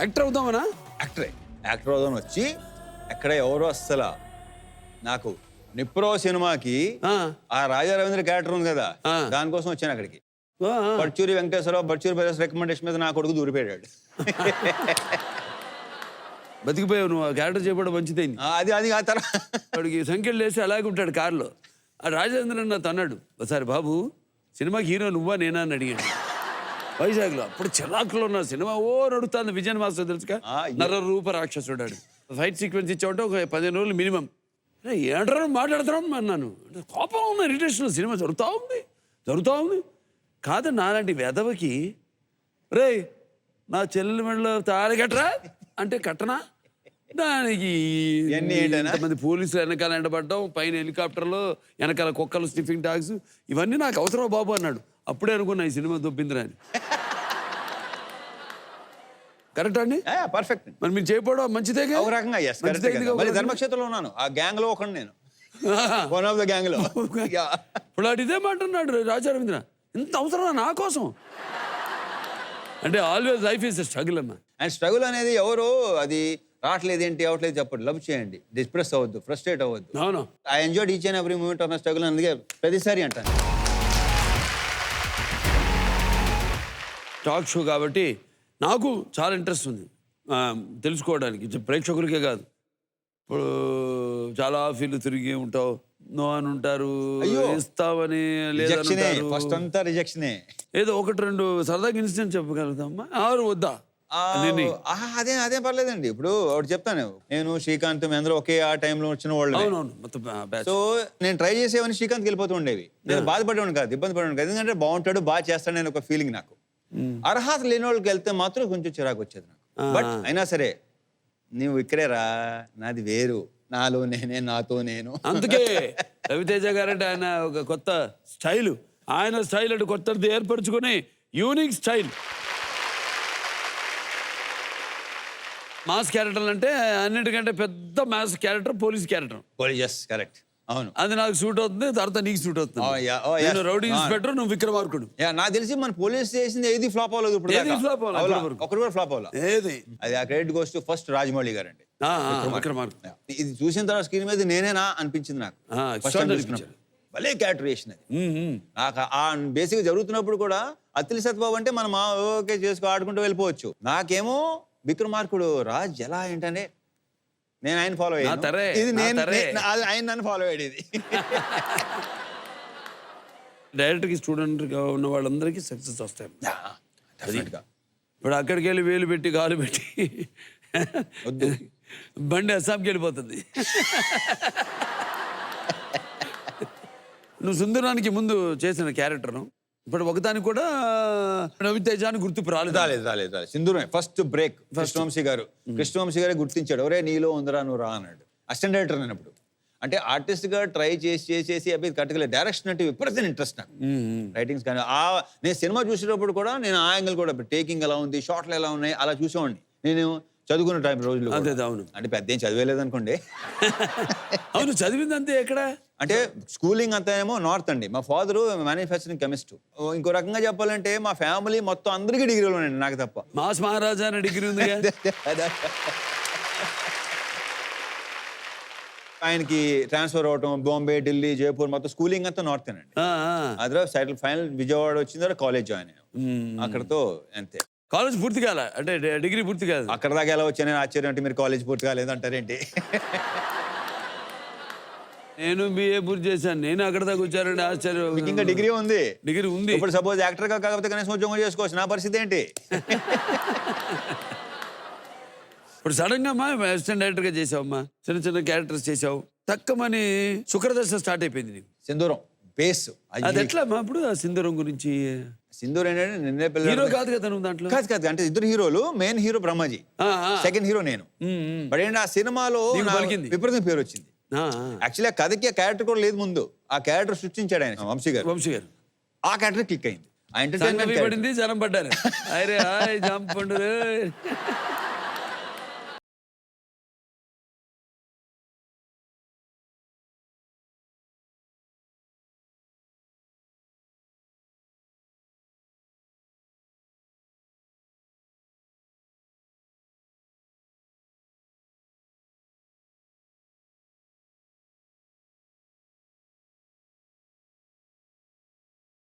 Actor అవుదామనా? Actor అవుదామని వచ్చి ఎక్కడ ఎవరో అస్సలు నాకు నిప్రో సినిమాకి ఆ రాజా రవీంద్ర క్యారెక్టర్ ఉంది కదా, దానికోసం వచ్చాను అక్కడికి. బడ్చూరి వెంకటేశ్వరరావు, బడ్చూరి బ్రదర్స్ రికమెండేషన్ మీద నా కొడుకు దూరిపోయాడు. బతికిపోయావు నువ్వు. ఆ క్యారెక్టర్ చేయడం మంచిదైంది. అది ఆ తర్వాత వాడికి సంఖ్యలు వేసి అలాగే ఉంటాడు కారులో. ఆ రాజేంద్ర నాతో అన్నాడు ఒకసారి, బాబు సినిమాకి హీరో నువ్వా నేనా అని అడిగాడు వైజాగ్లో. అప్పుడు చిరాకులో ఉన్న సినిమా నడుస్తుంది. విజయన్ మాస్టర్ తెలుసుగా, నర రూప రాక్షసుడాడు. ఫైట్ సీక్వెన్స్ ఇచ్చామంటే ఒక 15 రోజులు మినిమం. ఏంటో మాట్లాడుతున్నాం అన్నాను. కోపం ఉన్న ఇరిటేషన్. సినిమా జరుగుతూ ఉంది. కాదు నాలాంటి వెధవకి రే నా చెల్లెల మెడలో తాళి కట్టరా అంటే కట్టనా? దానికి ఎంతమంది పోలీసులు వెనకాల ఎండబడ్డాం, పైన హెలికాప్టర్లో వెనకాల కుక్కలు, స్నిఫింగ్ డాగ్స్, ఇవన్నీ నాకు అవసరం బాబు అన్నాడు. అప్పుడే అనుకున్నా ఈ సినిమా దొబ్బిందిరా అని. కరెక్ట్ అండి? పర్ఫెక్ట్. మరి మీరు చేయకపోవడం మంచిదే. ఒక రకంగా ధర్మక్షేత్రంలో ఉన్నాను, ఆ గ్యాంగ్ లో ఒకటి నేను, వన్ ఆఫ్ ద గ్యాంగ్ లో. ఇప్పుడు ఇదే మాట అన్నాడు రాజా రవీంద్ర, ఇంత అవసరం నా కోసం అంటే. ఆల్వేస్ లైఫ్ ఈజ్ స్ట్రగుల్ అమ్మా. అండ్ స్ట్రగుల్ అనేది ఎవరు అది రావట్లేదు ఏంటి అవ్వట్లేదు చెప్పండి. లవ్ చేయండి, డిస్ప్రెస్ అవ్వద్దు, ఫ్రస్ట్రేట్ అవ్వద్దు. అవును. I enjoyed each and every moment of my struggle. అందుకే ప్రతిసారి అంటాను. టాక్ షో కాబట్టి నాకు చాలా ఇంట్రెస్ట్ ఉంది తెలుసుకోవడానికి, ప్రేక్షకులకే కాదు. ఇప్పుడు చాలా ఫీల్ తిరిగి ఉంటావు, నో అని ఉంటారు, ఇస్తావని లేదని, ఫస్ట్ అంతా రిజెక్షనే. ఏదో 1-2 సరదాగా ఇన్సిడెంట్ చెప్పగలుగుతామా? ఆరు వద్దా? అదే పర్లేదండి. ఇప్పుడు ఒకటి చెప్తాను, నేను శ్రీకాంత్ అందరూ ఒకే ఆ టైంలో వచ్చిన వాళ్ళు. సో నేను ట్రై చేసేవని శ్రీకాంత్కి వెళ్ళిపోతూ ఉండేవి. నేను బాధపడేవాడు కాదు, ఇబ్బంది పడేవాడు కాదు. ఎందుకంటే బాగుంటాడు, బాగా చేస్తాడు నేను ఒక ఫీలింగ్ నాకు. అర్హత లేని వాళ్ళకి వెళ్తే మాత్రం కొంచెం చిరాకు వచ్చేది నాకు. బట్ అయినా సరే నువ్వు ఇక్కడే రా, నాది వేరు, నాలో నేనే, నాతో నేను. అందుకే రవితేజ గారంటే ఆయన ఒక కొత్త స్టైల్, ఆయన స్టైల్ అంటే కొత్తది ఏర్పరచుకుని యూనిక్ స్టైల్. మాస్ క్యారెక్టర్ అంటే అన్నిటికంటే పెద్ద mass character police character. Correct, అవును. అది నాకు సూట్ అవుతుంది, తర్వాత నీకు సూట్ అవుతుంది. నేను రౌడీ ఇన్స్పెక్టర్, నువ్వు విక్రమార్కుడు. నాకు తెలిసి మన పోలీస్ చేసింది ఏది ఫ్లాప్ అవ్వలేదు. ఇప్పుడు ఒకటి కూడా ఫ్లాప్ అవ్వలేదు. ఏది అది ఆ credit goes to first Rajamouli గారు అండి. ఇది చూసిన తర్వాత స్క్రీన్ మీద నేనేనా అనిపించింది నాకు. భలే క్యారెక్టర్ వేసిన నాకు. ఆ బేసిక్ జరుగుతున్నప్పుడు కూడా అత్తిలి సత్యబాబు అంటే మనం ఓకే చేసుకో ఆడుకుంటూ వెళ్ళిపోవచ్చు. నాకేమో విక్రమార్కుడు రాజ్ ఎలా ఏంటనే నేను ఆయన ఫాలో అయ్యాను, ఇది ఆయన నన్ను ఫాలో అయ్యాడు. ఇది డైరెక్టర్కి స్టూడెంట్గా ఉన్న వాళ్ళందరికీ సక్సెస్ వస్తాయి. ఇప్పుడు అక్కడికి వెళ్ళి వేలు పెట్టి గాలు పెట్టి బండి అస్సాంకి వెళ్ళిపోతుంది. నువ్వు సుందరానికి ముందు చేసిన క్యారెక్టర్ను ఇప్పుడు ఒకదానికి కూడా రవితేజ అని గుర్తింపు రాలేదు. సింధూరం ఫస్ట్ బ్రేక్. కృష్ణవంశీ గారు గుర్తించాడు, ఒరే నీలో ఉందరా నువ్వు రా అన్నాడు. అసిస్టెంట్ డైరెక్టర్ నేనప్పుడు. అంటే ఆర్టిస్ట్ గా ట్రై చేసి అవి కట్టగలేదు. డైరెక్షన్ అంటే విపరీత ఇంట్రెస్ట్ నాకు, రైటింగ్స్ కానీ. నేను సినిమా చూసేటప్పుడు కూడా నేను ఆ యాంగిల్ కూడా టేకింగ్ ఎలా ఉంది, షార్ట్లు ఎలా ఉన్నాయి అలా చూసేవాడిని. నేను చదువుకున్న టైం రోజులు. అవును. అంటే పెద్ద ఏం చదివేలేదు అనుకోండి. అవును, చదివింది అంతే. ఎక్కడ అంటే స్కూలింగ్ అంతా ఏమో నార్త్ అండి. మా ఫాదర్ మ్యానుఫ్యాక్చరింగ్ కెమిస్ట్. ఇంకో రకంగా చెప్పాలంటే మా ఫ్యామిలీ మొత్తం అందరికీ డిగ్రీలు ఉన్నాయండి, నాకు తప్ప. మాస్ మహారాజా అనే డిగ్రీ ఉంది. ఆయనకి ట్రాన్స్ఫర్ అవటం బాంబే, ఢిల్లీ, జైపూర్ మొత్తం స్కూలింగ్ అంతా నార్త్ అండి. అదే సైడ్ ఫైనల్ విజయవాడ వచ్చిన తర్వాత కాలేజ్ జాయిన్ అయ్యాను. అక్కడతో అంతే. కాలేజ్ పూర్తి కాలే అంటే డిగ్రీ పూర్తి కాదు. అక్కడ దాకా ఎలా వచ్చానని ఆశ్చర్యం. అంటే మీరు కాలేజ్ పూర్తి కాలేదు అంటారేంటి? నేను బిఏ పూర్తి చేశాను, నేను అక్కడ దాకా వచ్చానండి ఆశ్చర్యం. ఇంకా డిగ్రీ ఉంది. ఇప్పుడు సపోజ్ యాక్టర్ గా కాకపోతే కనీసం ఉద్యోగం చేసుకోవచ్చు. నా పరిస్థితి ఏంటి? ఇప్పుడు సడన్ గా అసిస్టెంట్ డైరెక్టర్ గా చేసావమ్మా, చిన్న క్యారెక్టర్స్ చేసావు, తక్కువని శుక్రదశ స్టార్ట్ అయిపోయింది నీకు. సింధూరం బేస్ అది ఎట్లా అమ్మా? అప్పుడు ఆ సింధూరం గురించి. సింధూర్ ఏంటంటే నిన్నే హీరో కాదు కదా నువ్వు దాంట్లో? కాదు. అంటే ఇద్దరు హీరోలు, main hero Brahmaji, second hero నేను. బట్ ఏంటి ఆ సినిమాలో విపరీతం పేరు వచ్చింది. యాక్చువల్లీ ఆ కథకి ఆ క్యారెక్టర్ కూడా లేదు ముందు. ఆ క్యారెక్టర్ సృష్టించాడు ఆయన, వంశీ గారు. ఆ క్యారెక్టర్ క్లిక్ అయింది. ఆ ఎంటర్టైన్మెంట్ పడింది, జనం పడ్డారు. అరే హాయ్ జంప్